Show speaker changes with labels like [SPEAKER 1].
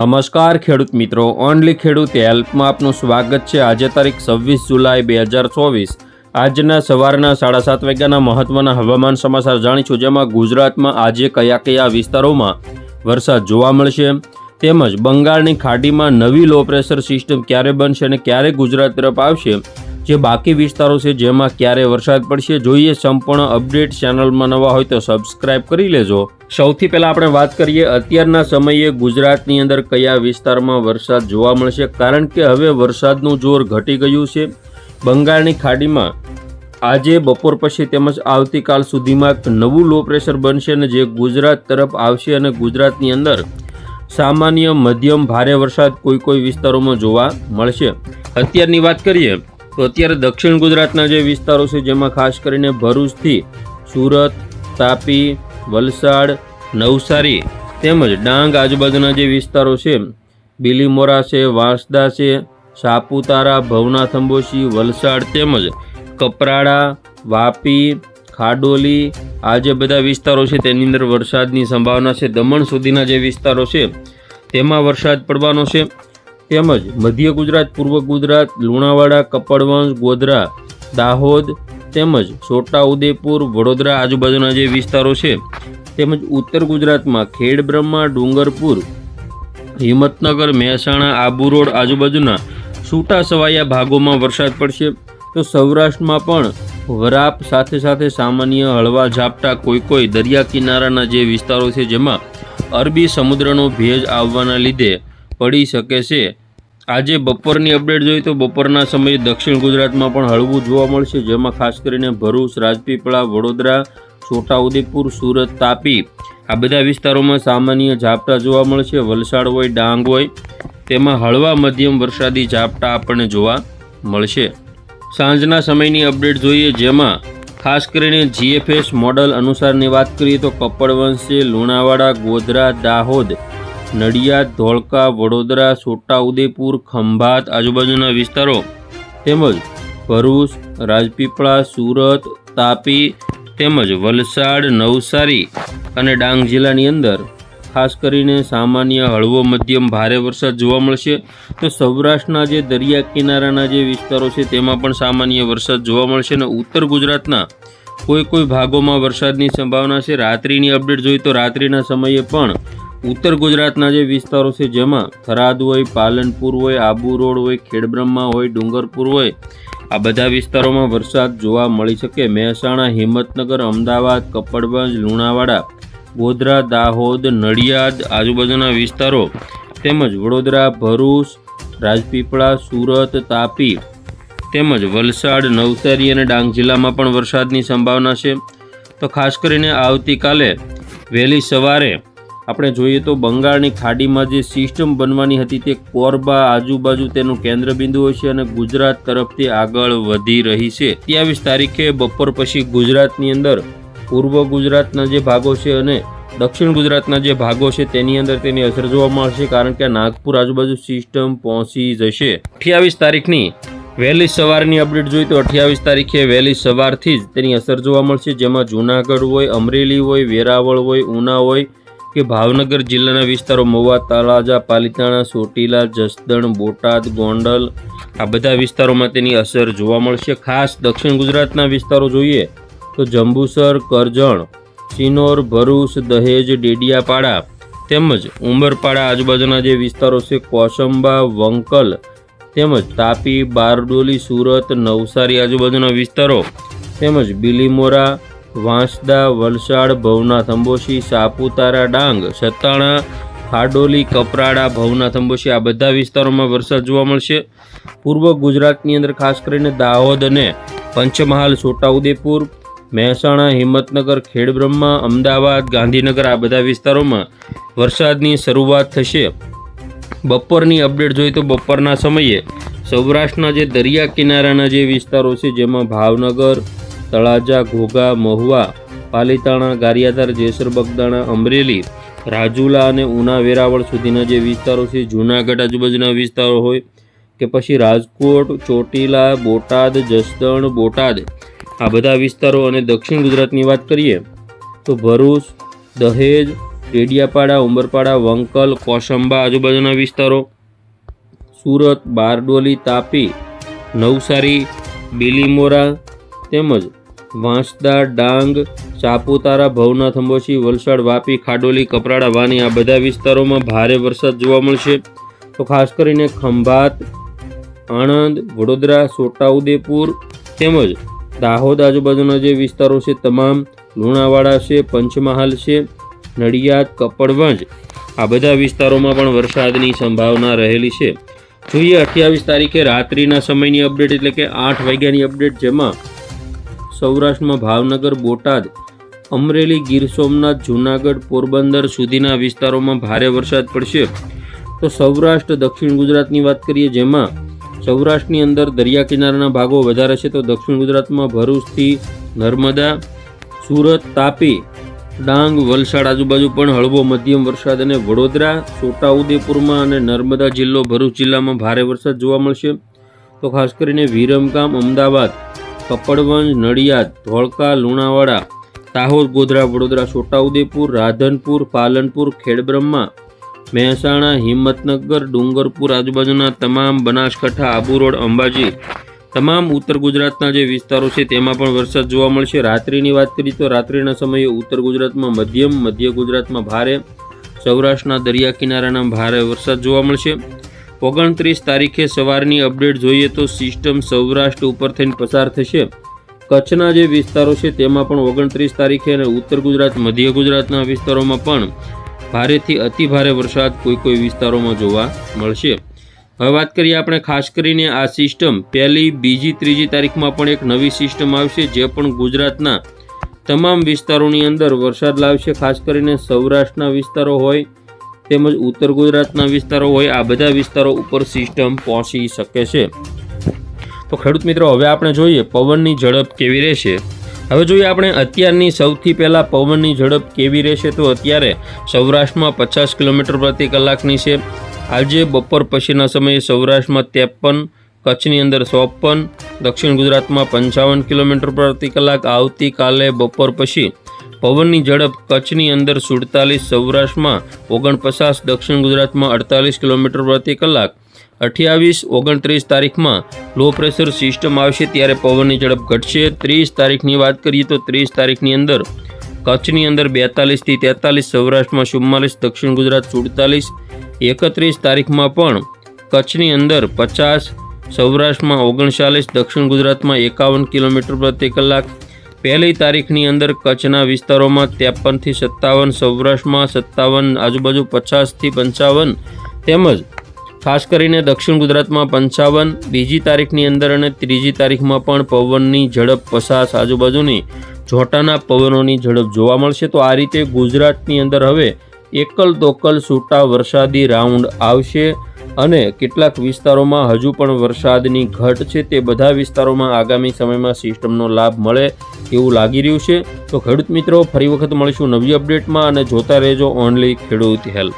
[SPEAKER 1] નમસ્કાર ખેડૂત મિત્રો, ઓનલી ખેડૂત હેલ્પમાં આપનું સ્વાગત છે। આજે તારીખ 26 જુલાઈ 2024 આજના સવારના 7:30 વાગ્યાના મહત્વના હવામાન સમાચાર જાણીશું, જેમાં ગુજરાતમાં આજે કયા વિસ્તારોમાં વરસાદ જોવા મળશે, તેમજ બંગાળની ખાડીમાં નવી લો પ્રેશર સિસ્ટમ ક્યારે બનશે અને ક્યારે ગુજરાત તરફ આવશે, જે બાકી વિસ્તારો છે જેમાં ક્યારે વરસાદ પડશે, જોઈએ સંપૂર્ણ અપડેટ। ચેનલમાં નવા હોય તો સબસ્ક્રાઇબ કરી લેજો। સૌથી પહેલાં આપણે વાત કરીએ અત્યારના સમયે ગુજરાતની અંદર કયા વિસ્તારમાં વરસાદ જોવા મળશે, કારણ કે હવે વરસાદનું જોર ઘટી ગયું છે। બંગાળની ખાડીમાં આજે બપોર પછી તેમજ આવતીકાલ સુધીમાં એક નવું લો પ્રેશર બનશે અને જે ગુજરાત તરફ આવશે અને ગુજરાતની અંદર સામાન્ય મધ્યમ ભારે વરસાદ કોઈ વિસ્તારોમાં જોવા મળશે। અત્યારની વાત કરીએ તો અત્યારે દક્ષિણ ગુજરાતના જે વિસ્તારો છે જેમાં ખાસ કરીને ભરૂચથી સુરત, તાપી, વલસાડ, નવસારી તેમજ ડાંગ આજુબાજુના જે વિસ્તારો છે, બિલીમોરા છે, વાંસદા છે, સાપુતારા, ભવનાથ અંબોશી, વલસાડ તેમજ કપરાડા, વાપી, ખાડોલી, આ જે બધા વિસ્તારો છે તેની અંદર વરસાદની સંભાવના છે। દમણ સુધીના જે વિસ્તારો છે તેમાં વરસાદ પડવાનો છે, તેમજ મધ્ય ગુજરાત, પૂર્વ ગુજરાત, લુણાવાડા, કપડવંજ, ગોધરા, દાહોદ તેમજ છોટાઉદેપુર, વડોદરા આજુબાજુના જે વિસ્તારો છે, તેમજ ઉત્તર ગુજરાતમાં ખેડબ્રહ્મા, ડુંગરપુર, હિંમતનગર, મહેસાણા, આબુ રોડ આજુબાજુના છૂટા છવાયા ભાગોમાં વરસાદ પડશે। તો સૌરાષ્ટ્રમાં પણ વરાપ સાથે સામાન્ય હળવા ઝાપટા કોઈ દરિયા કિનારાના જે વિસ્તારો છે જેમાં અરબી સમુદ્રનો ભેજ આવવાના લીધે પડી શકે છે। આજે બપોરની અપડેટ જોઈએ તો બપોરના સમયે દક્ષિણ ગુજરાતમાં પણ હળવું જોવા મળશે, જેમાં ખાસ કરીને ભરૂચ, રાજપીપળા, વડોદરા, છોટાઉદેપુર, સુરત, તાપી આ બધા વિસ્તારોમાં સામાન્ય ઝાપટા જોવા મળશે। વલસાડ હોય, ડાંગ હોય તેમાં હળવા મધ્યમ વરસાદી ઝાપટા આપણને જોવા મળશે। સાંજના સમયની અપડેટ જોઈએ, જેમાં ખાસ કરીને જીએફએસ મોડલ અનુસારની વાત કરીએ તો કપડવંજ છે, લુણાવાડા, ગોધરા, દાહોદ, નડિયાદ, ધોળકા, વડોદરા, છોટાઉદેપુર, ખંભાત આજુબાજુના વિસ્તારો તેમજ ભરૂચ, રાજપીપળા, સુરત, તાપી તેમજ વલસાડ, નવસારી અને ડાંગ જિલ્લાની અંદર ખાસ કરીને સામાન્ય હળવો મધ્યમ ભારે વરસાદ જોવા મળશે। તો સૌરાષ્ટ્રના જે દરિયા કિનારાના જે વિસ્તારો છે તેમાં પણ સામાન્ય વરસાદ જોવા મળશે અને ઉત્તર ગુજરાતના કોઈ ભાગોમાં વરસાદની સંભાવના છે। રાત્રિની અપડેટ જોઈએ તો રાત્રિના સમયે પણ ઉત્તર ગુજરાતના જે વિસ્તારો છે જેમાં થરાદ હોય, પાલનપુર હોય, આબુ રોડ હોય, ખેડબ્રહ્મા હોય, ડુંગરપુર હોય આ બધા વિસ્તારોમાં વરસાદ જોવા મળી શકે। મહેસાણા, હિંમતનગર, અમદાવાદ, કપડવંજ, લુણાવાડા, ગોધરા, દાહોદ, નડિયાદ આજુબાજુના વિસ્તારો તેમજ વડોદરા, ભરૂચ, રાજપીપળા, સુરત, તાપી તેમજ વલસાડ, નવસારી અને ડાંગ જિલ્લામાં પણ વરસાદની સંભાવના છે। તો ખાસ કરીને આવતીકાલે વહેલી સવારે આપણે જોઈએ તો બંગાળની ખાડીમાં જે સિસ્ટમ બનવાની હતી તે કોરબા આજુબાજુ તેનું કેન્દ્રબિંદુ હોય છે અને ગુજરાત તરફથી આગળ વધી રહી છે। 23 તારીખે બપોર પછી ગુજરાતની અંદર પૂર્વ ગુજરાતના જે ભાગો છે અને દક્ષિણ ગુજરાતના જે ભાગો છે તેની અંદર તેની અસર જોવા મળશે, કારણ કે નાગપુર આજુબાજુ સિસ્ટમ પહોંચી જશે। 28 તારીખની વહેલી સવારની અપડેટ જોઈએ તો 28 તારીખે વહેલી સવારથી જ તેની અસર જોવા મળશે, જેમાં જૂનાગઢ હોય, અમરેલી હોય, વેરાવળ હોય, ઉના હોય કે ભાવનગર જિલ્લાના વિસ્તારો, મહુવા, તળાજા, પાલિતાણા, ચોટીલા, જસદણ, બોટાદ, ગોંડલ આ બધા વિસ્તારોમાં તેની અસર જોવા મળશે। ખાસ દક્ષિણ ગુજરાતના વિસ્તારો જોઈએ તો જંબુસર, કરજણ, સિનોર, ભરૂચ, દહેજ, ડેડિયાપાડા તેમજ ઉમરપાડા આજુબાજુના જે વિસ્તારો છે, કોસંબા, વંકલ તેમજ તાપી, બારડોલી, સુરત, નવસારી આજુબાજુના વિસ્તારો તેમજ બિલીમોરા, વાંસદા, વલસાડ, ભવનાથ અંબોશી, સાપુતારા, ડાંગ, સતાણા, ખાડોલી, કપરાડા, ભવનાથ અંબોશી આ બધા વિસ્તારોમાં વરસાદ જોવા મળશે। પૂર્વ ગુજરાતની અંદર ખાસ કરીને દાહોદ અને પંચમહાલ, છોટાઉદેપુર, મહેસાણા, હિંમતનગર, ખેડબ્રહ્મા, અમદાવાદ, ગાંધીનગર આ બધા વિસ્તારોમાં વરસાદની શરૂઆત થશે। બપોરની અપડેટ જોઈએ તો બપોરના સમયે સૌરાષ્ટ્રના જે દરિયા કિનારાના જે વિસ્તારો છે જેમાં ભાવનગર, તળાજા, ઘોઘા, મહુવા, પાલિતાણા, ગારિયાધાર, જેસર બગદાણા, અમરેલી, રાજુલા અને ઉના, વેરાવળ સુધીના જે વિસ્તારો છે, જૂનાગઢ આજુબાજુના વિસ્તારો હોય કે પછી રાજકોટ, ચોટીલા, બોટાદ, જસદણ, બોટાદ આ બધા વિસ્તારો અને દક્ષિણ ગુજરાતની વાત કરીએ તો ભરૂચ, દહેજ, ડેડિયાપાડા, ઉંબરપાડા, વંકલ, કોસંબા આજુબાજુના વિસ્તારો, સુરત, બારડોલી, તાપી, નવસારી, બિલીમોરા તેમજ વાંસદા, ડાંગ, સાપુતારા, ભવનાથ, અંબોશી, વલસાડ, વાપી, ખાડોલી, કપરાડા, વાની આ બધા વિસ્તારોમાં ભારે વરસાદ જોવા મળશે. તો ખાસ કરીને ખંભાત, આણંદ, વડોદરા, છોટાઉદેપુર તેમજ દાહોદ આજુબાજુના જે વિસ્તારો છે તમામ, લુણાવાડા છે, પંચમહાલ છે, નડિયાદ, કપડવંજ આ બધા વિસ્તારોમાં પણ વરસાદની સંભાવના રહેલી છે. જોઈએ 28 તારીખે રાત્રિના સમયની અપડેટ એટલે કે 8 વાગ્યાની અપડેટ, જેમાં સૌરાષ્ટ્રમાં ભાવનગર, બોટાદ, અમરેલી, ગીર સોમનાથ, જૂનાગઢ, પોરબંદર સુધીના વિસ્તારોમાં ભારે વરસાદ પડશે. તો સૌરાષ્ટ્ર દક્ષિણ ગુજરાતની વાત કરીએ, જેમાં સૌરાષ્ટ્રની અંદર દરિયા કિનારાના ભાગો વધારે છે. તો દક્ષિણ ગુજરાતમાં ભરૂચથી નર્મદા, સુરત, તાપી, ડાંગ, વલસાડ આજુબાજુ પણ હળવો મધ્યમ વરસાદ, અને વડોદરા, છોટાઉદેપુરમાં અને નર્મદા જિલ્લો ભરૂચ જિલ્લામાં ભારે વરસાદ જોવા મળશે. તો ખાસ કરીને વિરમગામ, અમદાવાદ, કપડવંજ, નડિયાદ, ધોળકા, લુણાવાડા, દાહોદ, ગોધરા, વડોદરા, છોટાઉદેપુર, રાધનપુર, પાલનપુર, ખેડબ્રહ્મા, મહેસાણા, હિંમતનગર, ડુંગરપુર આજુબાજુના તમામ, બનાસકાંઠા, આબુ રોડ, અંબાજી તમામ ઉત્તર ગુજરાતના જે વિસ્તારો છે તેમાં પણ વરસાદ જોવા મળશે. રાત્રિની વાત કરીએ તો રાત્રિના સમયે ઉત્તર ગુજરાતમાં મધ્યમ, મધ્ય ગુજરાતમાં ભારે, સૌરાષ્ટ્રના દરિયા કિનારાના ભારે વરસાદ જોવા મળશે. 29 તારીખે સવારની અપડેટ જોઈએ તો સિસ્ટમ સૌરાષ્ટ્ર ઉપર થઈને પસાર થશે. કચ્છના જે વિસ્તારો છે તેમાં પણ 29 તારીખે અને ઉત્તર ગુજરાત, મધ્ય ગુજરાતના વિસ્તારોમાં પણ ભારેથી અતિભારે વરસાદ કોઈ વિસ્તારોમાં જોવા મળશે. હવે વાત કરીએ આપણે ખાસ કરીને આ સિસ્ટમ 1લી, 2જી, 3જી તારીખમાં પણ એક નવી સિસ્ટમ આવશે, જે પણ ગુજરાતના તમામ વિસ્તારોની અંદર વરસાદ લાવશે. ખાસ કરીને સૌરાષ્ટ્રના વિસ્તારો હોય તેમજ ઉત્તર ગુજરાતના વિસ્તારો હોય, આ બધા વિસ્તારો ઉપર સિસ્ટમ પહોંચી શકે છે. તો ખેડૂત મિત્રો, હવે આપણે જોઈએ પવનની ઝડપ કેવી રહેશે. હવે જોઈએ આપણે અત્યારની સૌથી પહેલાં પવનની ઝડપ કેવી રહેશે. તો અત્યારે સૌરાષ્ટ્રમાં 50 કિલોમીટર પ્રતિ કલાકની છે. આજે બપોર પછીના સમયે સૌરાષ્ટ્રમાં 53, કચ્છની અંદર 54, દક્ષિણ ગુજરાતમાં 55 કિલોમીટર પ્રતિ કલાક. આવતીકાલે બપોર પછી પવનની ઝડપ કચ્છની અંદર 47, સૌરાષ્ટ્રમાં 49, દક્ષિણ ગુજરાતમાં 48 કિલોમીટર પ્રતિ કલાક. 28, 29 તારીખમાં લો પ્રેશર સિસ્ટમ આવશે ત્યારે પવનની ઝડપ ઘટશે. 30 તારીખની વાત કરીએ તો 30 તારીખની અંદર કચ્છની અંદર 42 થી 43, સૌરાષ્ટ્રમાં 44, દક્ષિણ ગુજરાત 47. 31 તારીખમાં પણ કચ્છની અંદર 50, સૌરાષ્ટ્રમાં 39, દક્ષિણ ગુજરાતમાં 51 કિલોમીટર પ્રતિ કલાક. 1લી તારીખની અંદર કચ્છના વિસ્તારોમાં 53 થી 57, સૌરાષ્ટ્રમાં 57 આજુબાજુ 50 થી 55 તેમજ ખાસ કરીને દક્ષિણ ગુજરાતમાં 55. 2જી તારીખની અંદર અને 3જી તારીખમાં પણ પવનની ઝડપ 50 આજુબાજુની જોટાના પવનોની ઝડપ જોવા મળશે. તો આ રીતે ગુજરાતની અંદર હવે એકલ દોકલ છૂટા વરસાદી રાઉન્ડ આવશે અને કેટલાક વિસ્તારોમાં હજુ પણ વરસાદની ઘટ છે. તે બધા વિસ્તારોમાં આગામી સમયમાં સિસ્ટમનો લાભ મળે એવું લાગી રહ્યું છે. તો ખેડૂત મિત્રો, ફરી વખત મળીશું નવી અપડેટમાં અને જોતા રહેજો ઓનલી ખેડૂત હેલ્પ.